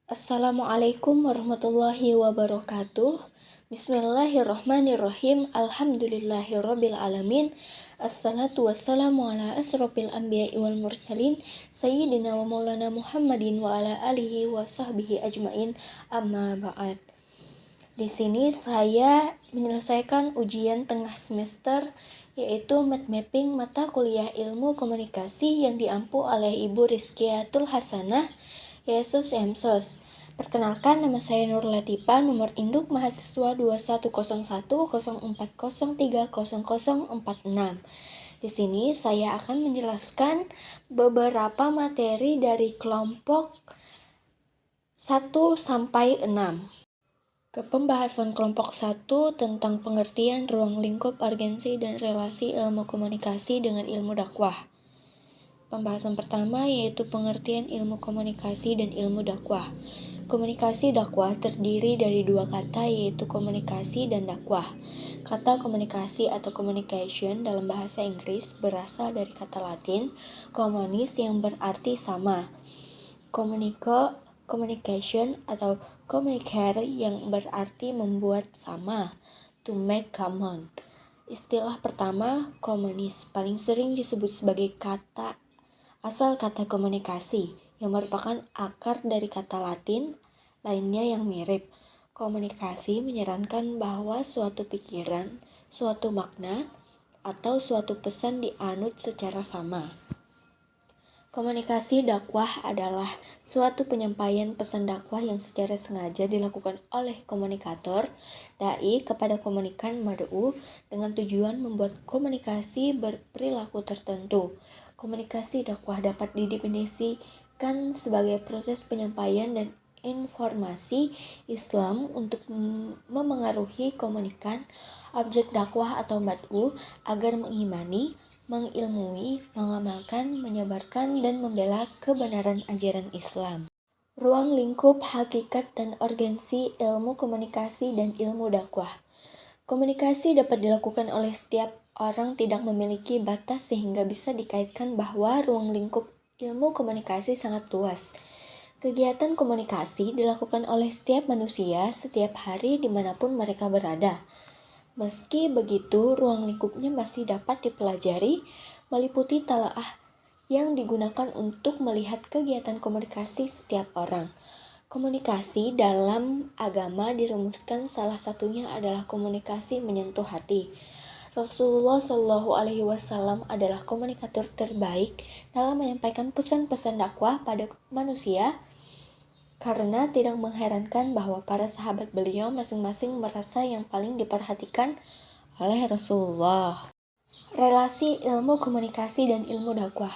Assalamualaikum warahmatullahi wabarakatuh. Bismillahirrahmanirrahim. Alhamdulillahirabbil alamin. Assalatu wassalamu ala asrofil anbiya'i wal mursalin sayyidina wa maulana Muhammadin wa ala alihi wa sahbihi ajmain. Amma ba'd. Di sini saya menyelesaikan ujian tengah semester yaitu Math Mapping mata kuliah Ilmu Komunikasi yang diampu oleh Ibu Rizkiatul Hasanah Yesus Emsos. Perkenalkan, nama saya Nur Latifa, nomor induk mahasiswa 210104030046. Di sini saya akan menjelaskan beberapa materi dari kelompok 1 sampai 6. Ke pembahasan kelompok 1 tentang pengertian ruang lingkup urgensi dan relasi ilmu komunikasi dengan ilmu dakwah. Pembahasan pertama yaitu pengertian ilmu komunikasi dan ilmu dakwah. Komunikasi dakwah terdiri dari dua kata yaitu komunikasi dan dakwah. Kata komunikasi atau communication dalam bahasa Inggris berasal dari kata Latin communis yang berarti sama. Communication atau communicare yang berarti membuat sama, to make common. Istilah pertama, komunis, paling sering disebut sebagai asal kata komunikasi, yang merupakan akar dari kata Latin lainnya yang mirip. Komunikasi menyarankan bahwa suatu pikiran, suatu makna, atau suatu pesan dianut secara sama. Komunikasi dakwah adalah suatu penyampaian pesan dakwah yang secara sengaja dilakukan oleh komunikator, dai kepada komunikan mad'u dengan tujuan membuat komunikasi berperilaku tertentu. Komunikasi dakwah dapat didefinisikan sebagai proses penyampaian dan informasi Islam untuk memengaruhi komunikan objek dakwah atau mad'u agar mengimani, mengilmui, mengamalkan, menyebarkan, dan membela kebenaran ajaran Islam. Ruang lingkup, hakikat, dan urgensi ilmu komunikasi dan ilmu dakwah. Komunikasi dapat dilakukan oleh setiap orang tidak memiliki batas sehingga bisa dikaitkan bahwa ruang lingkup ilmu komunikasi sangat luas. Kegiatan komunikasi dilakukan oleh setiap manusia setiap hari dimanapun mereka berada. Meski begitu, ruang lingkupnya masih dapat dipelajari, meliputi talaah yang digunakan untuk melihat kegiatan komunikasi setiap orang. Komunikasi dalam agama dirumuskan salah satunya adalah komunikasi menyentuh hati. Rasulullah Shallallahu Alaihi Wasallam adalah komunikator terbaik dalam menyampaikan pesan-pesan dakwah pada manusia, karena tidak mengherankan bahwa para sahabat beliau masing-masing merasa yang paling diperhatikan oleh Rasulullah. Relasi ilmu komunikasi dan ilmu dakwah.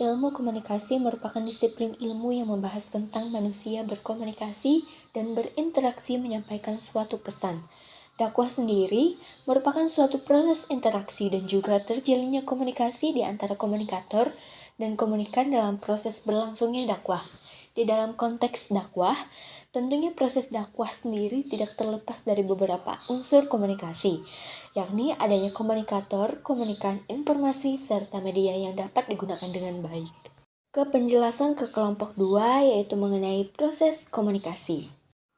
Ilmu komunikasi merupakan disiplin ilmu yang membahas tentang manusia berkomunikasi dan berinteraksi menyampaikan suatu pesan. Dakwah sendiri merupakan suatu proses interaksi dan juga terjalinnya komunikasi di antara komunikator dan komunikan dalam proses berlangsungnya dakwah. Di dalam konteks dakwah, tentunya proses dakwah sendiri tidak terlepas dari beberapa unsur komunikasi, yakni adanya komunikator, komunikan informasi, serta media yang dapat digunakan dengan baik. Ke penjelasan ke kelompok 2 yaitu mengenai proses komunikasi.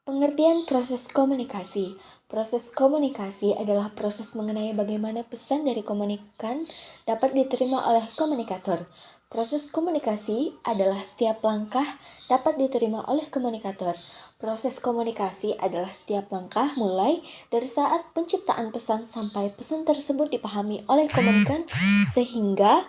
Pengertian proses komunikasi. Proses komunikasi adalah proses mengenai bagaimana pesan dari komunikan dapat diterima oleh komunikator. Proses komunikasi adalah setiap langkah dapat diterima oleh komunikator. Proses komunikasi adalah setiap langkah mulai dari saat penciptaan pesan sampai pesan tersebut dipahami oleh komunikan sehingga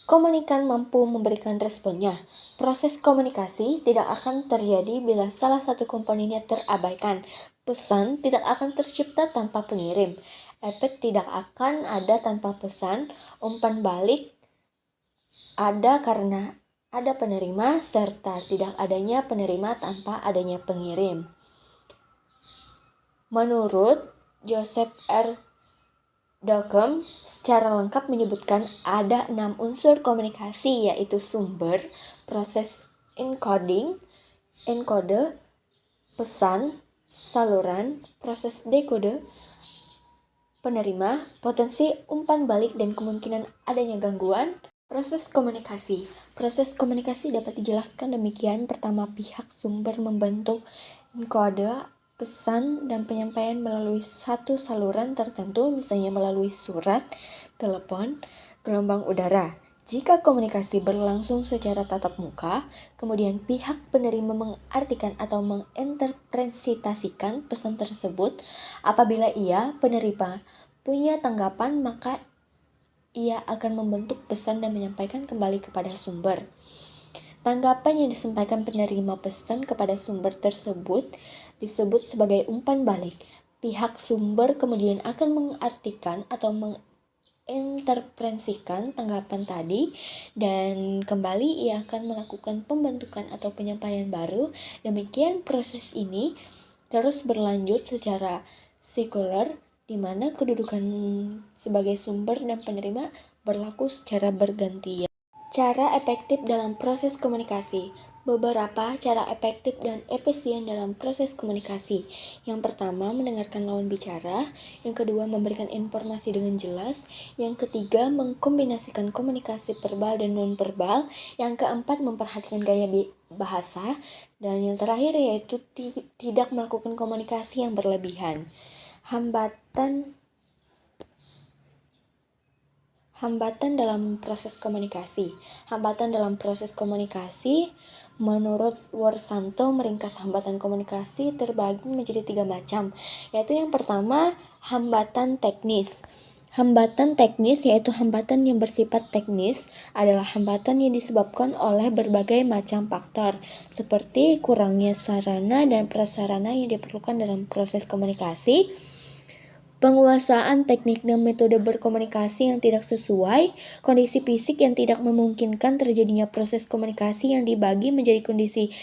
komunikan mampu memberikan responnya. Proses komunikasi tidak akan terjadi bila salah satu komponennya terabaikan. Pesan tidak akan tercipta tanpa pengirim. Efek tidak akan ada tanpa pesan. Umpan balik ada karena ada penerima, serta tidak adanya penerima tanpa adanya pengirim. Menurut Joseph R. Dockham secara lengkap menyebutkan ada 6 unsur komunikasi, yaitu sumber, proses encoding, enkode, pesan, saluran, proses dekode, penerima, potensi umpan balik dan kemungkinan adanya gangguan. Proses komunikasi. Proses komunikasi dapat dijelaskan demikian. Pertama, pihak sumber membentuk kode, pesan, dan penyampaian melalui satu saluran tertentu, misalnya melalui surat, telepon, gelombang udara. Jika komunikasi berlangsung secara tatap muka, kemudian pihak penerima mengartikan atau menginterpretasikan pesan tersebut. Apabila ia, penerima, punya tanggapan, maka ia akan membentuk pesan dan menyampaikan kembali kepada sumber. Tanggapan yang disampaikan penerima pesan kepada sumber tersebut disebut sebagai umpan balik. Pihak sumber kemudian akan mengartikan atau menginterpretasikan tanggapan tadi, dan kembali ia akan melakukan pembentukan atau penyampaian baru. Demikian proses ini terus berlanjut secara sekuler, di mana kedudukan sebagai sumber dan penerima berlaku secara bergantian. Cara efektif dalam proses komunikasi. Beberapa cara efektif dan efisien dalam proses komunikasi. Yang pertama, mendengarkan lawan bicara. Yang kedua, memberikan informasi dengan jelas. Yang ketiga, mengkombinasikan komunikasi verbal dan non-verbal. Yang keempat, memperhatikan gaya bahasa. Dan yang terakhir yaitu tidak melakukan komunikasi yang berlebihan. Hambatan dalam proses komunikasi. Hambatan dalam proses komunikasi, menurut Warsanto, meringkas hambatan komunikasi terbagi menjadi 3 macam, yaitu yang pertama, hambatan teknis. Hambatan teknis yaitu hambatan yang bersifat teknis, adalah hambatan yang disebabkan oleh berbagai macam faktor, seperti kurangnya sarana dan prasarana yang diperlukan dalam proses komunikasi, penguasaan teknik dan metode berkomunikasi yang tidak sesuai, kondisi fisik yang tidak memungkinkan terjadinya proses komunikasi yang dibagi menjadi kondisi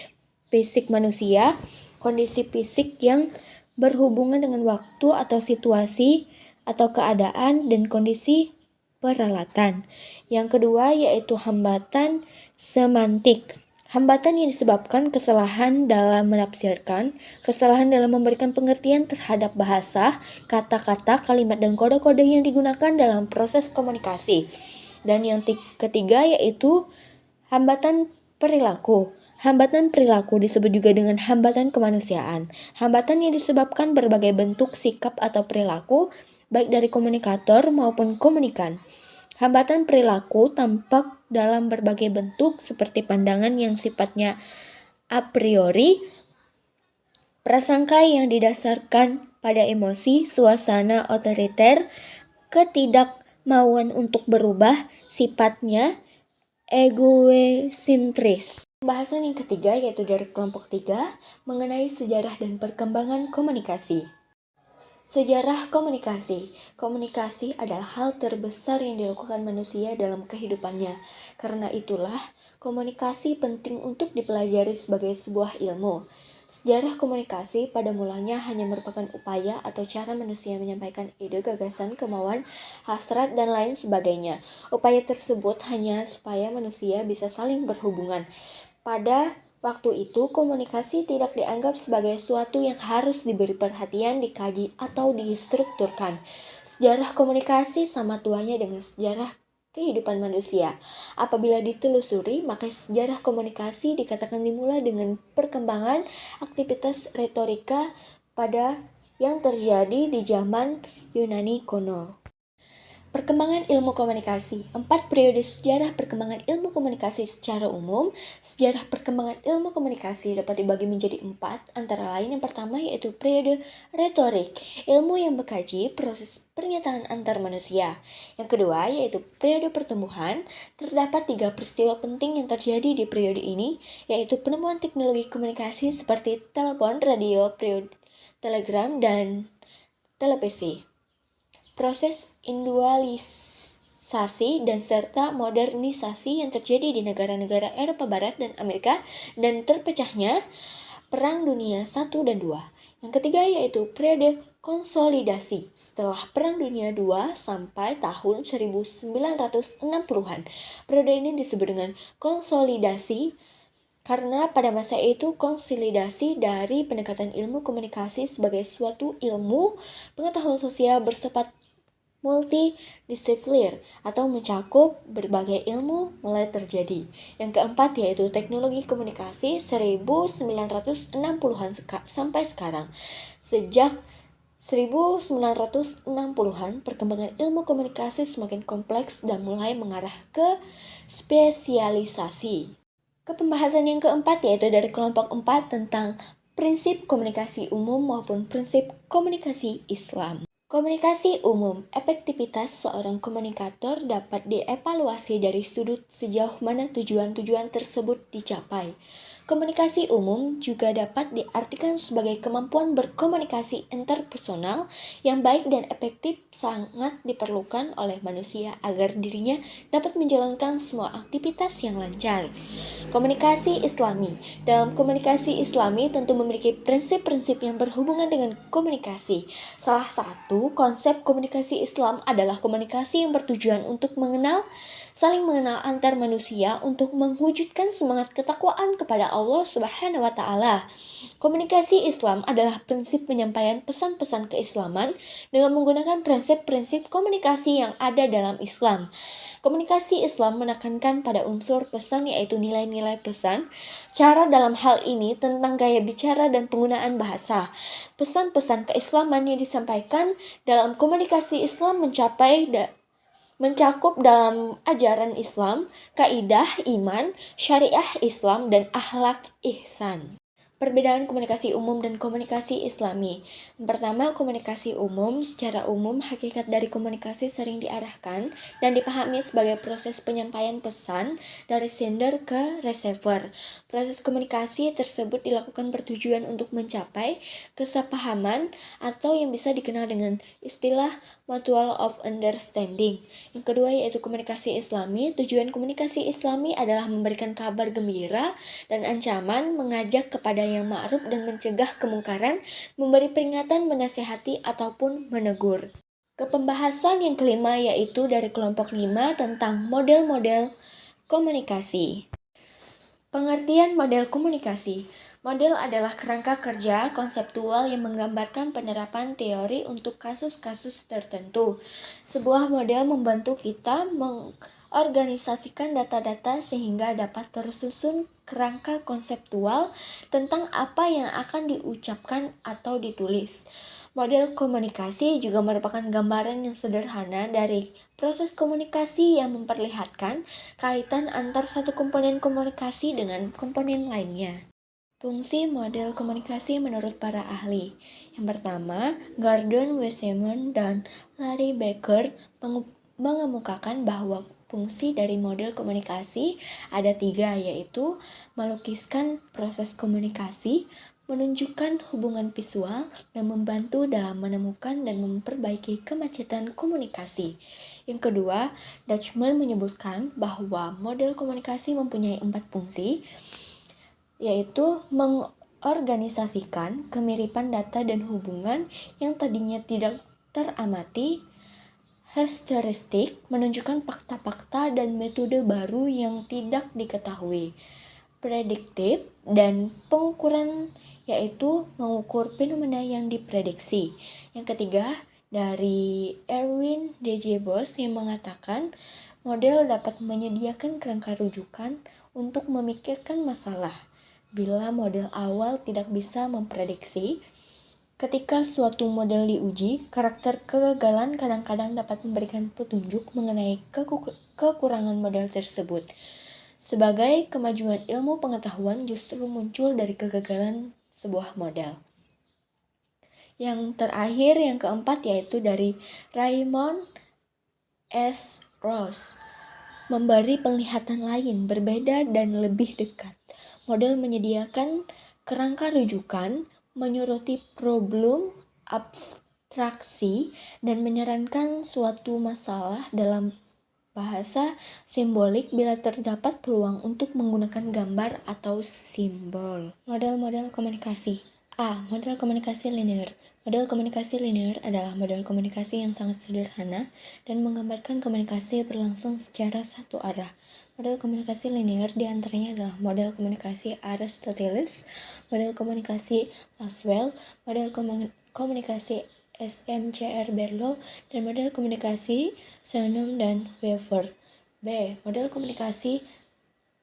fisik manusia, kondisi fisik yang berhubungan dengan waktu atau situasi atau keadaan, dan kondisi peralatan. Yang kedua yaitu hambatan semantik. Hambatan yang disebabkan kesalahan dalam menafsirkan, kesalahan dalam memberikan pengertian terhadap bahasa, kata-kata, kalimat, dan kode-kode yang digunakan dalam proses komunikasi. Dan yang ketiga yaitu hambatan perilaku. Hambatan perilaku disebut juga dengan hambatan kemanusiaan. Hambatan yang disebabkan berbagai bentuk sikap atau perilaku, baik dari komunikator maupun komunikan. Hambatan perilaku tampak dalam berbagai bentuk seperti pandangan yang sifatnya a priori, prasangka yang didasarkan pada emosi, suasana otoriter, ketidakmauan untuk berubah, sifatnya egosentris. Pembahasan yang ketiga yaitu dari kelompok 3 mengenai sejarah dan perkembangan komunikasi. Sejarah komunikasi. Komunikasi adalah hal terbesar yang dilakukan manusia dalam kehidupannya. Karena itulah, komunikasi penting untuk dipelajari sebagai sebuah ilmu. Sejarah komunikasi pada mulanya hanya merupakan upaya atau cara manusia menyampaikan ide, gagasan, kemauan, hasrat, dan lain sebagainya. Upaya tersebut hanya supaya manusia bisa saling berhubungan. Pada waktu itu, komunikasi tidak dianggap sebagai sesuatu yang harus diberi perhatian, dikaji, atau distrukturkan. Sejarah komunikasi sama tuanya dengan sejarah kehidupan manusia. Apabila ditelusuri, maka sejarah komunikasi dikatakan dimulai dengan perkembangan aktivitas retorika pada yang terjadi di zaman Yunani kuno. Perkembangan ilmu komunikasi. 4 periode sejarah perkembangan ilmu komunikasi secara umum. Sejarah perkembangan ilmu komunikasi dapat dibagi menjadi 4, antara lain yang pertama yaitu periode retorik, ilmu yang mengkaji proses pernyataan antar manusia. Yang kedua yaitu periode pertumbuhan. Terdapat 3 peristiwa penting yang terjadi di periode ini, yaitu penemuan teknologi komunikasi seperti telepon, radio, telegram, dan televisi. Proses industrialisasi dan serta modernisasi yang terjadi di negara-negara Eropa Barat dan Amerika, dan terpecahnya Perang Dunia I dan II. Yang ketiga yaitu periode konsolidasi setelah Perang Dunia II sampai tahun 1960-an. Periode ini disebut dengan konsolidasi karena pada masa itu konsolidasi dari pendekatan ilmu komunikasi sebagai suatu ilmu pengetahuan sosial multidisipliner atau mencakup berbagai ilmu mulai terjadi. Yang keempat yaitu teknologi komunikasi 1960-an sampai sekarang. Sejak 1960-an, perkembangan ilmu komunikasi semakin kompleks dan mulai mengarah ke spesialisasi. Ke pembahasan yang keempat yaitu dari kelompok 4 tentang prinsip komunikasi umum maupun prinsip komunikasi Islam. Komunikasi umum, efektivitas seorang komunikator dapat dievaluasi dari sudut sejauh mana tujuan-tujuan tersebut dicapai. Komunikasi umum juga dapat diartikan sebagai kemampuan berkomunikasi interpersonal yang baik dan efektif sangat diperlukan oleh manusia agar dirinya dapat menjalankan semua aktivitas yang lancar. Komunikasi Islami. Dalam komunikasi Islami tentu memiliki prinsip-prinsip yang berhubungan dengan komunikasi. Salah satu konsep komunikasi Islam adalah komunikasi yang bertujuan untuk saling mengenal antar manusia untuk mewujudkan semangat ketakwaan kepada Allah Subhanahu wa taala. Komunikasi Islam adalah prinsip penyampaian pesan-pesan keislaman dengan menggunakan prinsip-prinsip komunikasi yang ada dalam Islam. Komunikasi Islam menekankan pada unsur pesan yaitu nilai-nilai pesan. Cara dalam hal ini tentang gaya bicara dan penggunaan bahasa. Pesan-pesan keislaman yang disampaikan dalam komunikasi Islam mencakup dalam ajaran Islam, kaidah iman, syariah Islam, dan akhlak ihsan. Perbedaan komunikasi umum dan komunikasi Islami. Yang pertama, komunikasi umum. Secara umum, hakikat dari komunikasi sering diarahkan dan dipahami sebagai proses penyampaian pesan dari sender ke receiver. Proses komunikasi tersebut dilakukan bertujuan untuk mencapai kesepahaman atau yang bisa dikenal dengan istilah mutual of understanding. Yang kedua yaitu komunikasi Islami. Tujuan komunikasi Islami adalah memberikan kabar gembira dan ancaman, mengajak kepada yang ma'ruf dan mencegah kemungkaran, memberi peringatan, menasihati ataupun menegur. Ke pembahasan yang kelima yaitu dari kelompok 5 tentang model-model komunikasi. Pengertian model komunikasi. Model adalah kerangka kerja konseptual yang menggambarkan penerapan teori untuk kasus-kasus tertentu. Sebuah model membantu kita mengorganisasikan data-data sehingga dapat tersusun kerangka konseptual tentang apa yang akan diucapkan atau ditulis. Model komunikasi juga merupakan gambaran yang sederhana dari proses komunikasi yang memperlihatkan kaitan antar satu komponen komunikasi dengan komponen lainnya. Fungsi model komunikasi menurut para ahli. Yang pertama, Gordon Weseman dan Larry Becker mengemukakan bahwa fungsi dari model komunikasi ada 3, yaitu melukiskan proses komunikasi, menunjukkan hubungan visual, dan membantu dalam menemukan dan memperbaiki kemacetan komunikasi. Yang kedua, Dutchman menyebutkan bahwa model komunikasi mempunyai 4 fungsi, yaitu mengorganisasikan kemiripan data dan hubungan yang tadinya tidak teramati, heuristik, menunjukkan fakta-fakta dan metode baru yang tidak diketahui, prediktif, dan pengukuran, yaitu mengukur fenomena yang diprediksi. Yang ketiga, dari Erwin D.J. Bosch yang mengatakan model dapat menyediakan kerangka rujukan untuk memikirkan masalah. Bila model awal tidak bisa memprediksi, ketika suatu model diuji, karakter kegagalan kadang-kadang dapat memberikan petunjuk mengenai kekurangan model tersebut. Sebagai kemajuan ilmu pengetahuan justru muncul dari kegagalan sebuah model. Yang terakhir, yang keempat, yaitu dari Raymond S. Ross, memberi penglihatan lain, berbeda dan lebih dekat. Model menyediakan kerangka rujukan, menyoroti problem abstraksi, dan menyarankan suatu masalah dalam bahasa simbolik bila terdapat peluang untuk menggunakan gambar atau simbol. Model-model komunikasi. A. Model komunikasi linear. Model komunikasi linear adalah model komunikasi yang sangat sederhana dan menggambarkan komunikasi berlangsung secara satu arah. Model komunikasi linear diantaranya adalah model komunikasi Aristoteles, model komunikasi Maxwell, model komunikasi SMCR Berlo, dan model komunikasi Shannon dan Weaver. B. Model komunikasi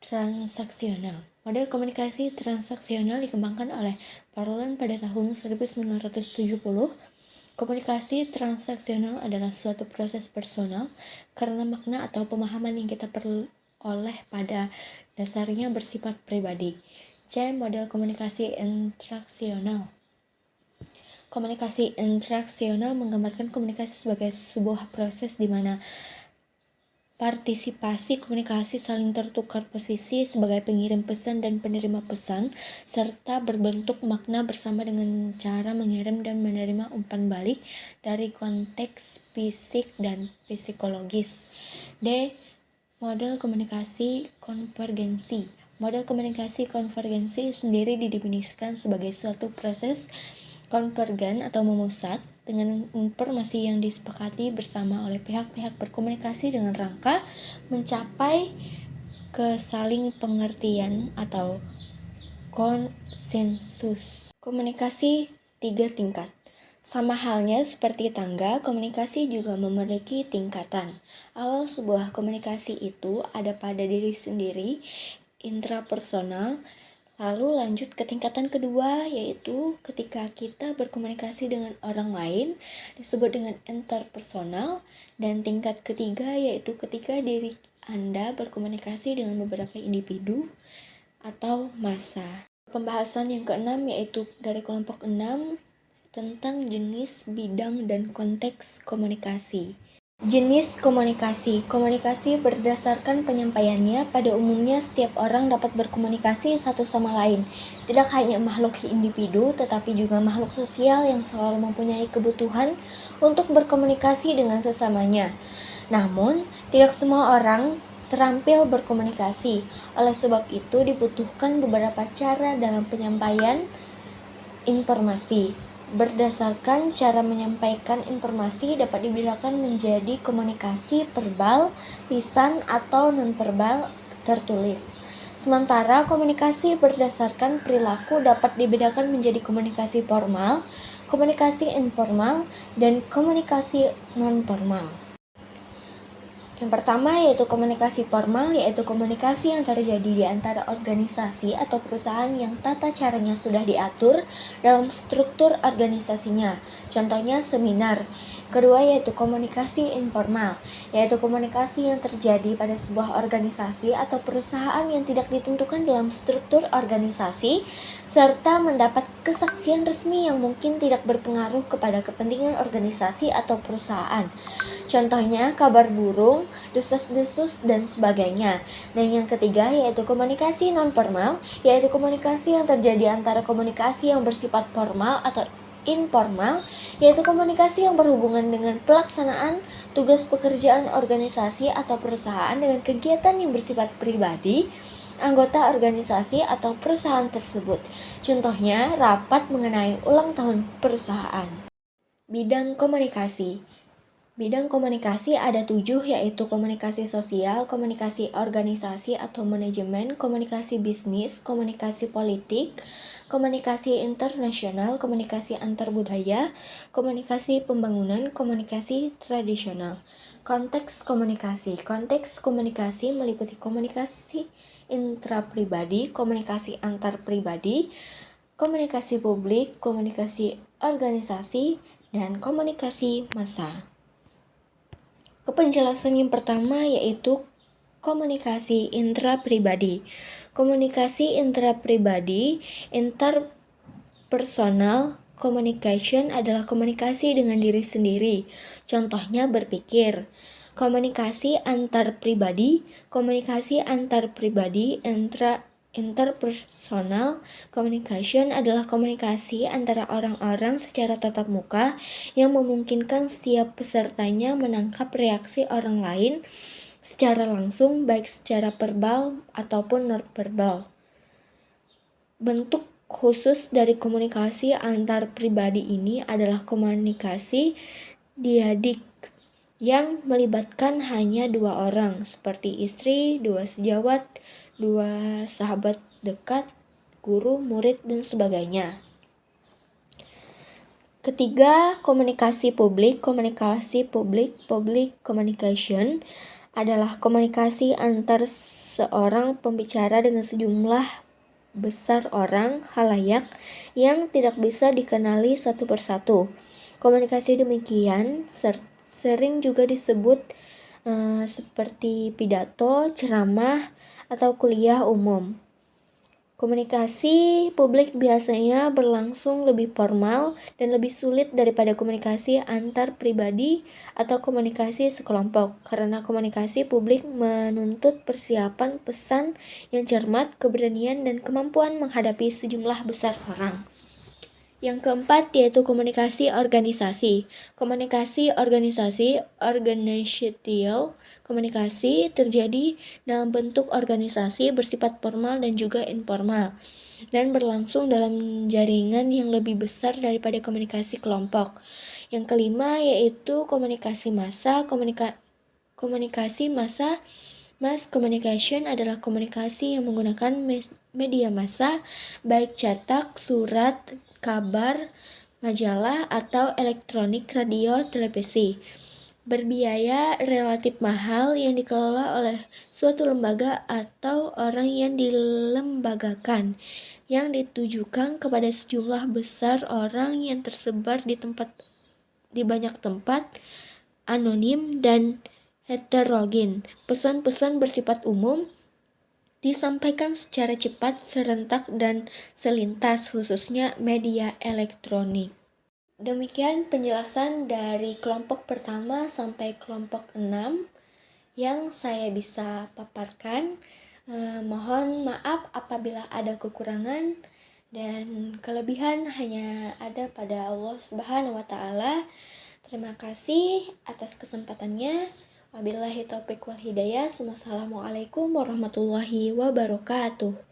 transaksional. Model komunikasi transaksional dikembangkan oleh Parlon pada tahun 1970. Komunikasi transaksional adalah suatu proses personal karena makna atau pemahaman yang kita peroleh pada dasarnya bersifat pribadi. C. Model komunikasi interaksional. Komunikasi interaksional menggambarkan komunikasi sebagai sebuah proses di mana partisipasi komunikasi saling tertukar posisi sebagai pengirim pesan dan penerima pesan, serta berbentuk makna bersama dengan cara mengirim dan menerima umpan balik dari konteks fisik dan psikologis. D. Model komunikasi konvergensi. Model komunikasi konvergensi sendiri didefinisikan sebagai suatu proses konvergen atau memusat dengan informasi yang disepakati bersama oleh pihak-pihak berkomunikasi dengan rangka mencapai kesaling pengertian atau konsensus. Komunikasi 3 tingkat. Sama halnya seperti tangga, komunikasi juga memiliki tingkatan. Awal sebuah komunikasi itu ada pada diri sendiri, intrapersonal. Lalu lanjut ke tingkatan kedua, yaitu ketika kita berkomunikasi dengan orang lain, disebut dengan interpersonal. Dan tingkat ketiga yaitu ketika diri Anda berkomunikasi dengan beberapa individu atau massa. Pembahasan yang keenam yaitu dari kelompok 6 tentang jenis, bidang, dan konteks komunikasi. Jenis komunikasi. Komunikasi berdasarkan penyampaiannya. Pada umumnya setiap orang dapat berkomunikasi satu sama lain. Tidak hanya makhluk individu, tetapi juga makhluk sosial yang selalu mempunyai kebutuhan untuk berkomunikasi dengan sesamanya. Namun, tidak semua orang terampil berkomunikasi. Oleh sebab itu, dibutuhkan beberapa cara dalam penyampaian informasi. Berdasarkan cara menyampaikan informasi dapat dibedakan menjadi komunikasi verbal, lisan, atau nonverbal tertulis. Sementara komunikasi berdasarkan perilaku dapat dibedakan menjadi komunikasi formal, komunikasi informal, dan komunikasi nonformal. Yang pertama yaitu komunikasi formal, yaitu komunikasi yang terjadi di antara organisasi atau perusahaan yang tata caranya sudah diatur dalam struktur organisasinya. Contohnya seminar. Kedua yaitu komunikasi informal, yaitu komunikasi yang terjadi pada sebuah organisasi atau perusahaan yang tidak ditentukan dalam struktur organisasi, serta mendapat kesaksian resmi yang mungkin tidak berpengaruh kepada kepentingan organisasi atau perusahaan. Contohnya kabar burung, desas-desus, dan sebagainya. Dan yang ketiga yaitu komunikasi nonformal, yaitu komunikasi yang terjadi antara komunikasi yang bersifat formal atau informal, yaitu komunikasi yang berhubungan dengan pelaksanaan tugas pekerjaan organisasi atau perusahaan dengan kegiatan yang bersifat pribadi anggota organisasi atau perusahaan tersebut. Contohnya rapat mengenai ulang tahun perusahaan. Bidang komunikasi. Bidang komunikasi ada 7, yaitu komunikasi sosial, komunikasi organisasi atau manajemen, komunikasi bisnis, komunikasi politik, komunikasi internasional, komunikasi antar budaya, komunikasi pembangunan, komunikasi tradisional. Konteks komunikasi. Konteks komunikasi meliputi komunikasi intrapribadi, komunikasi antar pribadi, komunikasi publik, komunikasi organisasi, dan komunikasi massa. Penjelasan yang pertama yaitu komunikasi intrapribadi. Komunikasi intrapribadi, interpersonal communication adalah komunikasi dengan diri sendiri. Contohnya berpikir. Komunikasi antar pribadi interpersonal communication adalah komunikasi antara orang-orang secara tatap muka yang memungkinkan setiap pesertanya menangkap reaksi orang lain secara langsung, baik secara verbal ataupun nonverbal. Bentuk khusus dari komunikasi antar pribadi ini adalah komunikasi diadik yang melibatkan hanya 2 orang, seperti istri, 2 sejawat, 2 sahabat dekat, guru, murid, dan sebagainya. Ketiga, komunikasi publik. Komunikasi publik, public communication, adalah komunikasi antar seorang pembicara dengan sejumlah besar orang, halayak, yang tidak bisa dikenali satu persatu. Komunikasi demikian sering juga disebut seperti pidato, ceramah, atau kuliah umum. Komunikasi publik biasanya berlangsung lebih formal dan lebih sulit daripada komunikasi antar pribadi atau komunikasi sekelompok, karena komunikasi publik menuntut persiapan pesan yang cermat, keberanian, dan kemampuan menghadapi sejumlah besar orang. Yang keempat yaitu komunikasi organisasi. Komunikasi organisasi, organizational komunikasi, terjadi dalam bentuk organisasi bersifat formal dan juga informal, dan berlangsung dalam jaringan yang lebih besar daripada komunikasi kelompok. Yang kelima yaitu komunikasi massa. Komunikasi massa, mass communication, adalah komunikasi yang menggunakan media massa, baik cetak, surat, kabar, majalah, atau elektronik, radio, televisi. Berbiaya relatif mahal yang dikelola oleh suatu lembaga atau orang yang dilembagakan, yang ditujukan kepada sejumlah besar orang yang tersebar di banyak tempat, anonim, dan heterogen. Pesan-pesan bersifat umum disampaikan secara cepat, serentak, dan selintas, khususnya media elektronik. Demikian penjelasan dari kelompok pertama sampai kelompok 6 yang saya bisa paparkan. Mohon maaf apabila ada kekurangan, dan kelebihan hanya ada pada Allah Subhanahu wa Ta'ala. Terima kasih atas kesempatannya. Wabillahi taufiq wal hidayah. Wassalamualaikum warahmatullahi wabarakatuh.